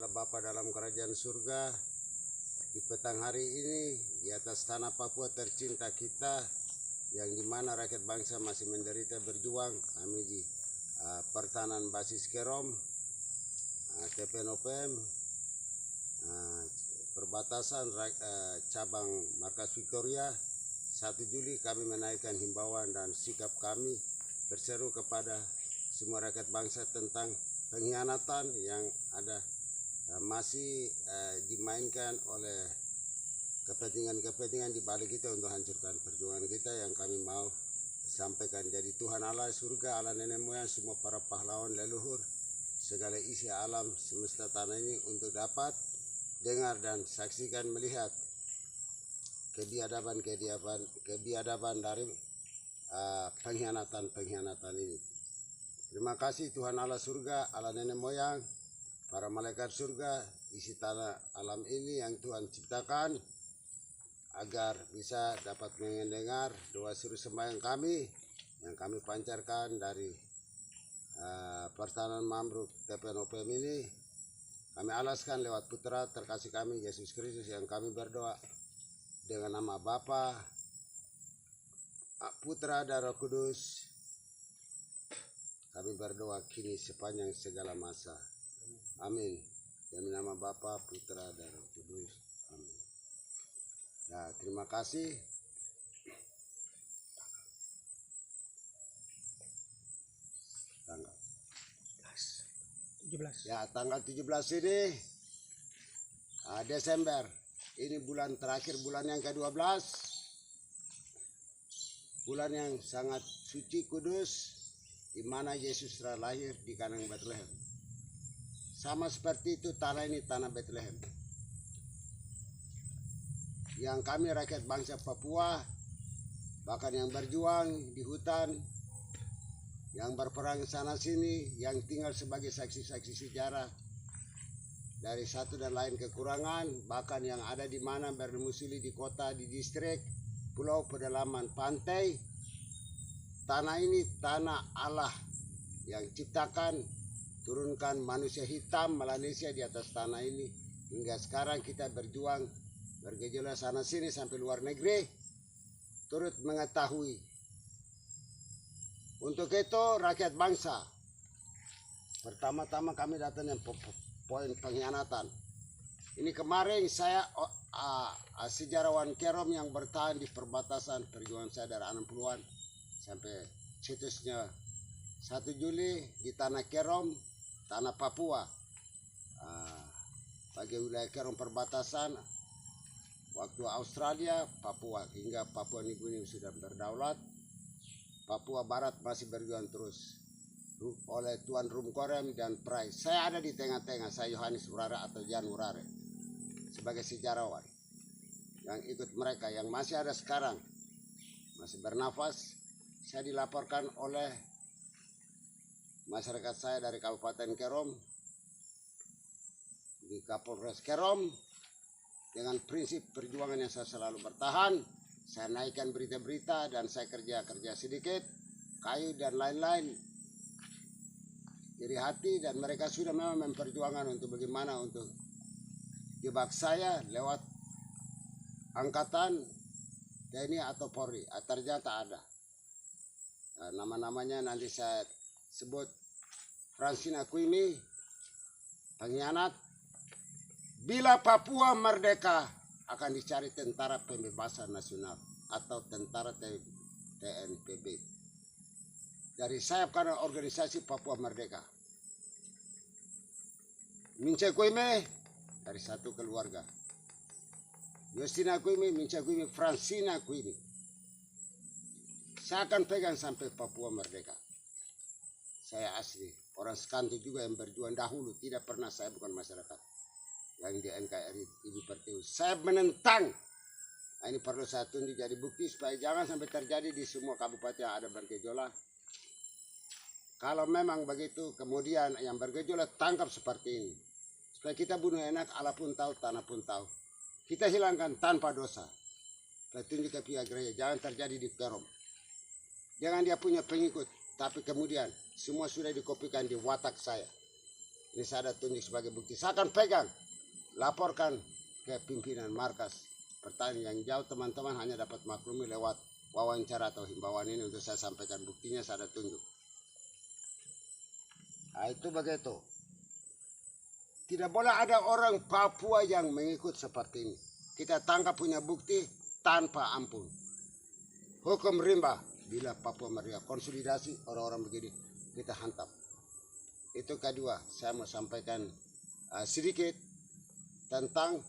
kepada Bapa dalam kerajaan surga di petang hari ini di atas tanah Papua tercinta kita, yang dimana rakyat bangsa masih menderita berjuang. Kami di pertahanan basis Kerom, TPNOPM, perbatasan cabang Markas Victoria. 1 Juli kami menaikkan himbauan dan sikap kami berseru kepada semua rakyat bangsa tentang pengkhianatan yang ada masih dimainkan oleh kepentingan di balik kita untuk hancurkan perjuangan kita, yang kami mau sampaikan. Jadi Tuhan Allah surga, Allah nenek moyang, semua para pahlawan leluhur, segala isi alam semesta tanah ini untuk dapat dengar dan saksikan, melihat kebiadaban dari pengkhianatan ini. Terima kasih Tuhan Allah surga, Allah nenek moyang, para malaikat surga, isi tanah alam ini yang Tuhan ciptakan, agar bisa dapat mendengar doa seru sembahyang kami yang kami pancarkan dari pertahanan Mambruk TPNOPM ini. Kami alaskan lewat putra terkasih kami Yesus Kristus, yang kami berdoa dengan nama Bapa, Putra dan Roh Kudus. Kami berdoa kini sepanjang segala masa. Amin. Demi nama Bapa, Putra dan Roh Kudus. Amin. Ya, terima kasih. Tanggal 17. Ya, tanggal 17 ini Desember. Ini bulan terakhir, bulan yang ke-12. Bulan yang sangat suci, kudus, di mana Yesus telah lahir di kandang Bethlehem. Sama seperti itu tanah ini, tanah Bethlehem, yang kami rakyat bangsa Papua, bahkan yang berjuang di hutan, yang berperang sana sini, yang tinggal sebagai saksi-saksi sejarah dari satu dan lain kekurangan, bahkan yang ada di mana berdomisili di kota, di distrik, pulau, pedalaman, pantai. Tanah ini tanah Allah yang ciptakan, turunkan manusia hitam Melanesia di atas tanah ini. Hingga sekarang kita berjuang, bergejolak sana sini sampai luar negeri, turut mengetahui. Untuk itu rakyat bangsa, pertama-tama kami datang yang poin pengkhianatan. Ini kemarin saya sejarawan Kerom yang bertahan di perbatasan, perjuangan saya dari 60-an sampai situsnya 1 Juli di tanah Kerom, tanah Papua, bagi wilayah Kerom perbatasan. Waktu Australia, Papua, hingga Papua New Guinea sudah berdaulat, Papua Barat masih berjuang terus oleh Tuan Rum Korem dan Prai. Saya ada di tengah-tengah, saya Yohanes Urare atau Jan Urare, sebagai sejarawan yang ikut mereka, yang masih ada sekarang, masih bernafas. Saya dilaporkan oleh masyarakat saya dari Kabupaten Kerom, di Kapolres Kerom, dengan prinsip perjuangan yang saya selalu bertahan. Saya naikkan berita-berita dan saya kerja sedikit, kayu dan lain-lain, iri hati, dan mereka sudah memang memperjuangkan untuk bagaimana untuk jebak saya lewat angkatan TNI atau Polri. Ternyata ada. Nama-namanya nanti saya sebut. Francine Aquimi, pengkhianat. Bila Papua merdeka, akan dicari tentara pembebasan nasional atau tentara TNPB dari sayap kanan organisasi Papua Merdeka. Mince Kuime dari satu keluarga. Yostina Kuime, Mince Kuime, Francina Kuime. Saya akan pegang sampai Papua Merdeka. Saya asli orang Skanto juga yang berjuang dahulu. Tidak pernah, saya bukan masyarakat yang di NKRI Ibu Pertiwi. Saya menentang. Nah, ini perlu saya tunjuk jadi bukti supaya jangan sampai terjadi di semua kabupaten yang ada bergejolak. Kalau memang begitu, kemudian yang bergejolak tangkap seperti ini. Supaya kita bunuh enak, Allah pun tahu, tanah pun tahu. Kita hilangkan tanpa dosa. Saya tunjuk ke pihak gereja, jangan terjadi di Kerom. Jangan dia punya pengikut, tapi kemudian semua sudah dikopikan di watak saya. Ini saya ada tunjuk sebagai bukti. Saya akan pegang, laporkan ke pimpinan markas. Pertanyaan yang jauh teman-teman hanya dapat maklumi lewat wawancara atau himbauan ini untuk saya sampaikan buktinya, saya ada tunjuk. Nah, itu begitu. Tidak boleh ada orang Papua yang mengikut seperti ini. Kita tangkap punya bukti tanpa ampun. Hukum rimba bila Papua Merdeka. Konsolidasi orang-orang begini kita hantam. Itu kedua, saya mau sampaikan sedikit tentang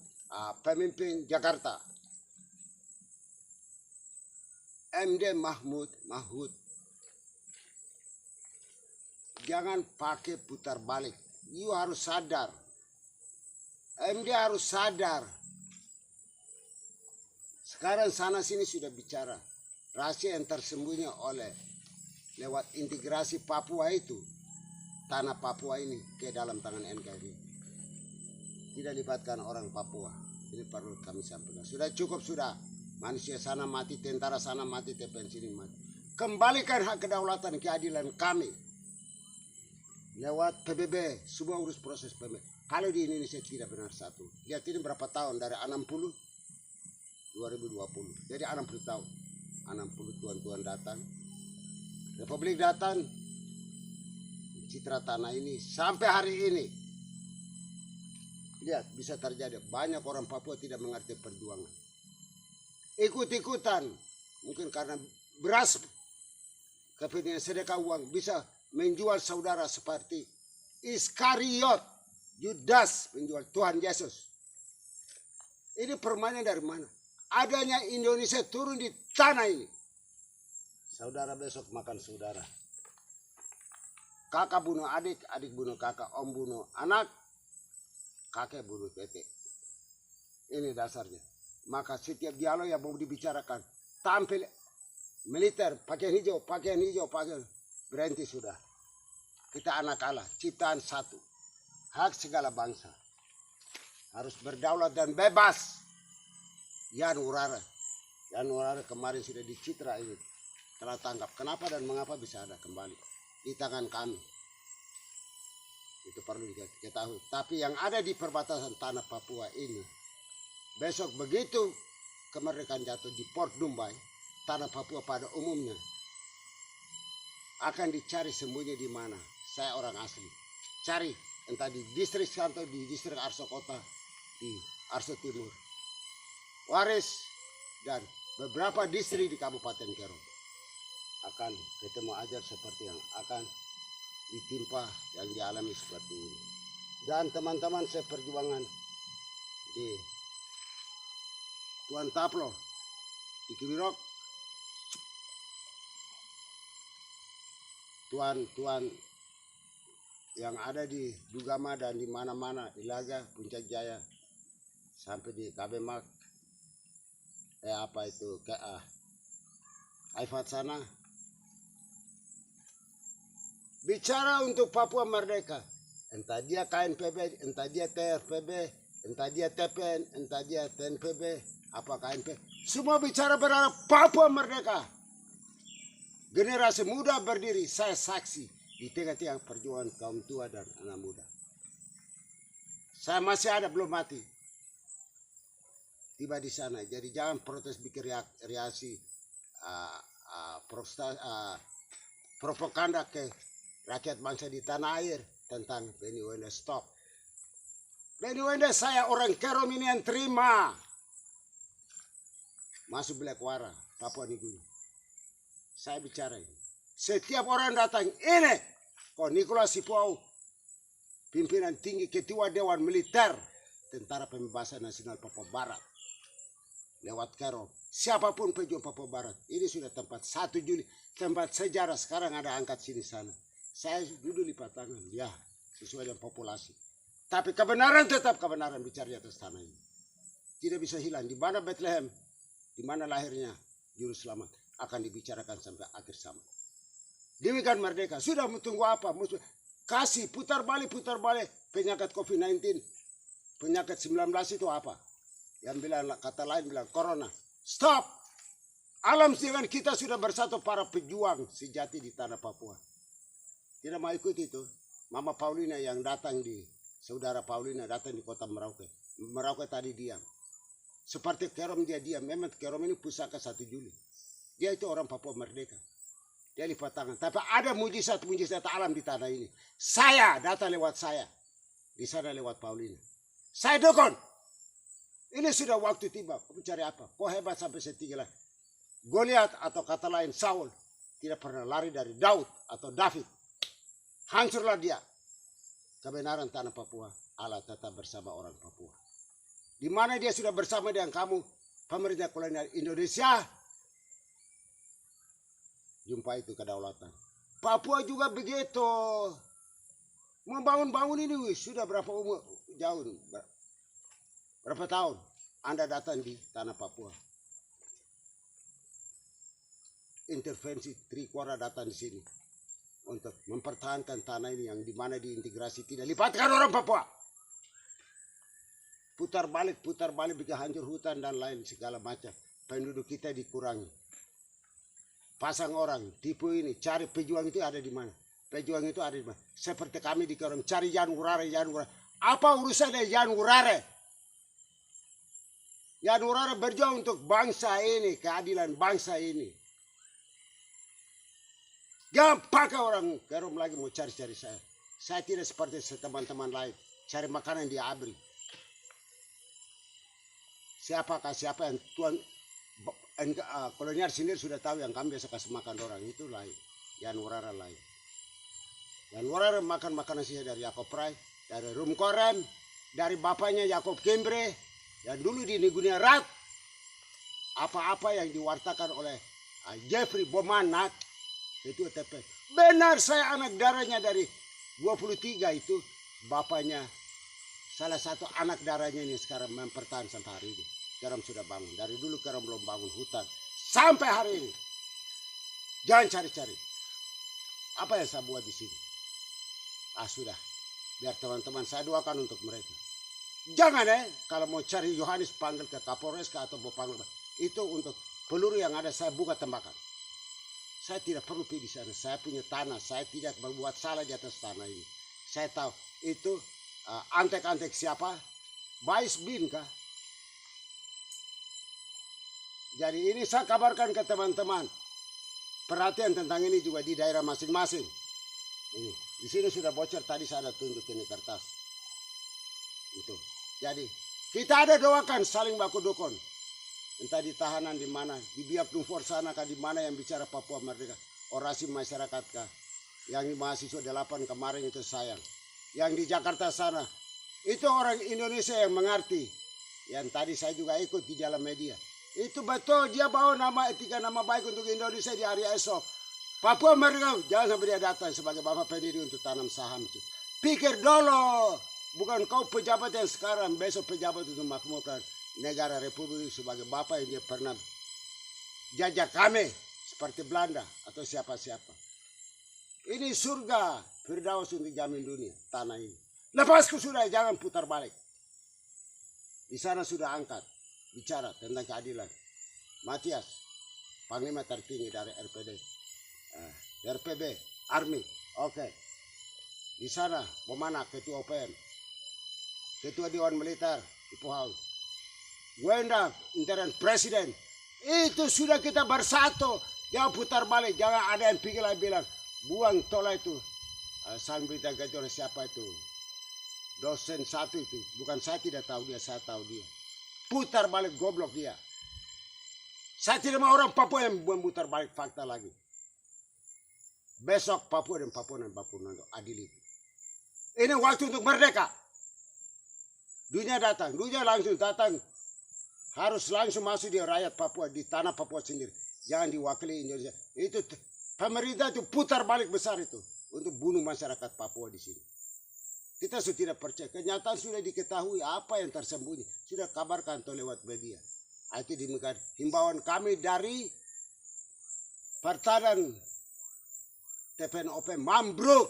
pemimpin Jakarta. MD Mahmud. Jangan pakai putar balik. You harus sadar. MD harus sadar. Sekarang sana sini sudah bicara. Rahasia yang tersembunyi lewat integrasi Papua itu. Tanah Papua ini ke dalam tangan NKRI. Tidak libatkan orang Papua. Ini perlu kami sampaikan. Sudah cukup sudah. Manusia sana mati, tentara sana mati, TPN sini mati. Kembalikan hak kedaulatan keadilan kami. Lewat PBB, semua urus proses PBB. Kalau di Indonesia tidak benar satu. Lihat ini berapa tahun, dari 60, 2020. Jadi 60 tahun. 60 tuan-tuan datang. Republik datang. Citra tanah ini sampai hari ini. Lihat, bisa terjadi. Banyak orang Papua tidak mengerti perjuangan. Ikut-ikutan. Mungkin karena beras, kepentingan sedekah uang, bisa menjual saudara seperti Iskariot, Yudas menjual Tuhan Yesus. Ini permainan dari mana? Adanya Indonesia turun di tanah ini. Saudara besok makan saudara. Kakak bunuh adik, adik bunuh kakak, om bunuh anak, kakek bunuh tete. Ini dasarnya. Maka setiap dialog yang mau dibicarakan, tampil militer, pakaian hijau, berhenti sudah. Kita anak Allah, ciptaan satu. Hak segala bangsa. Harus berdaulat dan bebas. Yan Urara kemarin sudah dicitra ini. Telah tangkap. Kenapa dan mengapa bisa ada kembali di tangan kami. Itu perlu diketahui. Tapi yang ada di perbatasan tanah Papua ini, besok begitu kemerdekaan jatuh di Port Dumbai, tanah Papua pada umumnya akan dicari sembunyi di mana. Saya orang asli. Cari entah di distrik Santo, di distrik Arso Kota, di Arso Timur, Waris, dan beberapa distrik di Kabupaten Kero. Akan ketemu ajar seperti yang akan ditimpa yang dialami seperti ini. Dan teman-teman seperjuangan di Tuan Taplo, di Kibirok, tuan-tuan yang ada di Dugama dan di mana-mana, di Laga, Puncak Jaya, sampai di Kabemak, Aifat sana, bicara untuk Papua Merdeka. Entah dia KNPB, entah dia TRPB, entah dia TPN, entah dia TNPB, apa KNP. Semua bicara berharap Papua Merdeka. Generasi muda berdiri, saya saksi di tengah-tengah perjuangan kaum tua dan anak muda. Saya masih ada, belum mati. Tiba di sana, jadi jangan protes bikin reaksi propaganda ke rakyat bangsa di tanah air tentang Beni Wenda. Stop. Beni Wenda, saya orang Kerom ini yang terima masuk Black-Wara, Papua Niguini. Saya bicara ini. Setiap orang datang ini, kok Nicholas Sipuau, pimpinan tinggi ketua Dewan Militer Tentara Pembebasan Nasional Papua Barat, lewat Kerom. Siapapun pejuang Papua Barat, ini sudah tempat 1 Juli, tempat sejarah. Sekarang ada angkat sini sana. Saya duduk lipat tangan, ya, sesuai dengan populasi. Tapi kebenaran tetap kebenaran bicara di atas tanah ini. Tidak bisa hilang. Di mana Bethlehem, di mana lahirnya Juru Selamat, akan dibicarakan sampai akhir zaman. Demikian merdeka. Sudah tunggu apa? Kasih putar balik penyakit COVID-19, penyakit 19 itu apa? Yang bilang, kata lain bilang corona. Stop. Alam dengan kita sudah bersatu, para pejuang sejati di tanah Papua. Tidak mau ikut itu. Mama Paulina yang datang saudara Paulina datang di kota Merauke. Merauke tadi diam. Seperti Kerom dia diam. Memang Kerom ini pusaka 1 Juli. Dia itu orang Papua Merdeka. Dia lipat tangan. Tapi ada mujizat-mujizat alam di tanah ini. Saya datang lewat saya. Di sana lewat Paulina. Saya dukung. Ini sudah waktu tiba. Kamu cari apa? Kau hebat sampai setinggi lah. Goliat atau kata lain Saul tidak pernah lari dari Daud atau David. Hancurlah dia. Kebenaran tanah Papua, Allah tetap bersama orang Papua. Di mana dia sudah bersama dengan kamu, pemerintah kolonial Indonesia, jumpa itu kedaulatan. Papua juga begitu. Membangun-bangun ini sudah berapa umur jauh, berapa tahun Anda datang di tanah Papua. Intervensi Trikora datang di sini untuk mempertahankan tanah ini yang dimana diintegrasi tidak lipatkan orang Papua. Putar balik bikin hancur hutan dan lain segala macam. Penduduk kita dikurangi. Pasang orang, tipu ini, cari pejuang itu ada di mana? Pejuang itu ada di mana? Seperti kami di Kerom, cari Yan Urare. Apa urusannya Yan Urare? Yan Urare berjuang untuk bangsa ini, keadilan bangsa ini. Jangan pakai orang Kerom lagi mau cari-cari saya. Saya tidak seperti teman-teman lain. Cari makanan di Abri. Siapa yang Tuhan kolonial sendiri sudah tahu yang kami biasa kasih makan orang itu lain. Yan Urara lain. Yan Urara makan makanan sisa dari Yakob Prai, dari Rum Korem, dari bapaknya Yakob Kembre, yang dulu di Nigunia Rat. Apa-apa yang diwartakan oleh Jeffrey Bomanak itu TP. Benar saya anak darahnya dari 23 itu bapaknya salah satu anak darahnya ini sekarang mempertahankan sampai hari ini. Kerom sudah bangun. Dari dulu Kerom belum bangun hutan. Sampai hari ini. Jangan cari-cari. Apa yang saya buat di sini? Sudah. Biar teman-teman saya doakan untuk mereka. Jangan kalau mau cari Yohanes panggil ke Kapolres atau mau panggil. Itu untuk peluru yang ada saya buka tembakan. Saya tidak perlu pergi di sana. Saya punya tanah. Saya tidak berbuat salah di atas tanah ini. Saya tahu itu antek-antek siapa? Bais bin kah? Jadi ini saya kabarkan ke teman-teman. Perhatian tentang ini juga di daerah masing-masing. Ini di sini sudah bocor tadi saya ada tunjuk ini kertas. Itu. Jadi kita ada doakan saling baku dukun. Entah di tahanan di mana, di Biak Numfor sana kah, di mana yang bicara Papua Merdeka, orasi masyarakat kah, yang di mahasiswa 8 kemarin itu sayang, yang di Jakarta sana, itu orang Indonesia yang mengerti, yang tadi saya juga ikut di dalam media, itu betul dia bawa nama etika nama baik untuk Indonesia di hari esok. Papua Merdeka jangan sampai dia datang sebagai bapak pendiri untuk tanam saham itu. Pikir dulu, bukan kau pejabat yang sekarang, besok pejabat untuk makmurkan negara Republik sebagai bapak yang dia pernah jajah kami seperti Belanda atau siapa-siapa. Ini surga Firdaus untuk jamin dunia tanah ini. Lepasku sudah, jangan putar balik. Di sana sudah angkat bicara tentang keadilan. Matias, Panglima tertinggi dari RPD, RPB, Army, oke. Di sana Bomanak, Ketua OPM, Ketua Dewan Militer, Ipuhau. Wenda intern presiden itu sudah kita bersatu, jangan putar balik, jangan ada yang pikir lagi bilang buang tola itu. Sang berita itu siapa itu dosen satu itu, bukan saya tidak tahu dia, saya tahu dia. Putar balik goblok dia. Saya tidak mau orang Papua yang memutar balik fakta lagi. Besok Papua dan Papua adil itu. Ini waktu untuk merdeka. Dunia datang, dunia langsung datang. Harus langsung masuk di rakyat Papua, di tanah Papua sendiri. Jangan diwakili Indonesia. Itu pemerintah itu putar balik besar itu untuk bunuh masyarakat Papua di sini. Kita sudah tidak percaya. Kenyataan sudah diketahui apa yang tersembunyi. Sudah kabarkan tuh lewat media. Itu demikian himbauan kami dari Pertahanan TPNOP Mambruk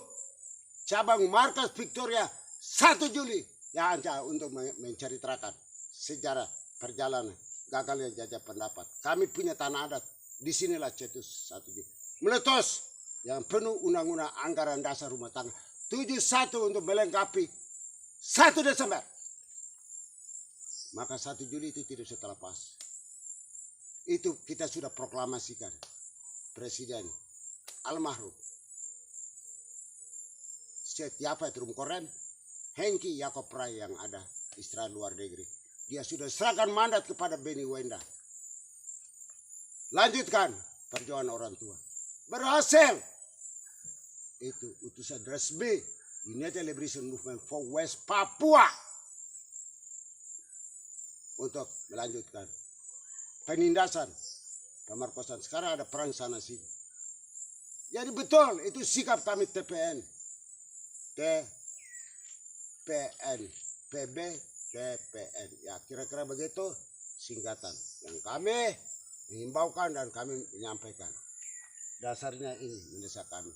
cabang markas Victoria 1 Juli yang untuk menceritakan sejarah perjalanan gagalnya jajah pendapat. Kami punya tanah adat. Disinilah cetus 1 Juli. Meletus yang penuh undang-undang anggaran dasar rumah tangga. 71 untuk melengkapi 1 Desember. Maka 1 Juli itu tidak bisa terlepas. Itu kita sudah proklamasikan. Presiden almarhum setiap itu Koren Hengki Yakob Rai yang ada istirahat luar negeri. Dia sudah serahkan mandat kepada Beni Wenda. Lanjutkan perjuangan orang tua. Berhasil. Itu utusan resmi United Liberation Movement for West Papua untuk melanjutkan penindasan, pemerkosaan. Sekarang ada perang sana sini. Jadi betul itu sikap kami TPN, PB, TPN. Ya kira-kira begitu singkatan yang kami mengimbaukan dan kami menyampaikan. Dasarnya ini mendesak kami.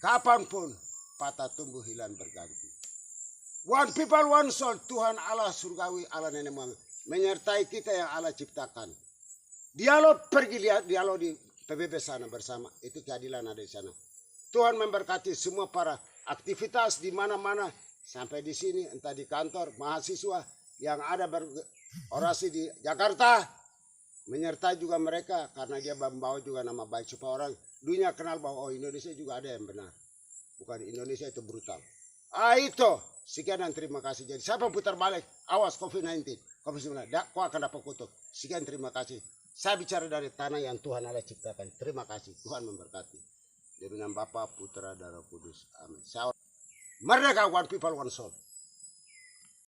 Kapanpun patah tumbuh hilang berganti. One people, one soul. Tuhan Allah surgawi, Allah nenek moyang menyertai kita yang Allah ciptakan. Dialog pergi lihat dialog di PBB sana bersama. Itu keadilan ada di sana. Tuhan memberkati semua para aktivitas di mana-mana sampai di sini, entah di kantor mahasiswa yang ada berorasi di Jakarta, menyertai juga mereka karena dia membawa juga nama baik supaya orang dunia kenal bahwa Indonesia juga ada yang benar. Bukan Indonesia itu brutal. Itu. Sekian dan terima kasih. Jadi siapa putar balik, awas COVID-19. COVID-19, kau akan dapat kutuk. Sekian terima kasih. Saya bicara dari tanah yang Tuhan Allah ciptakan. Terima kasih. Tuhan memberkati. Demi nama Bapa, Putra, dan Roh Kudus. Amin. Merdeka, one people, one soul.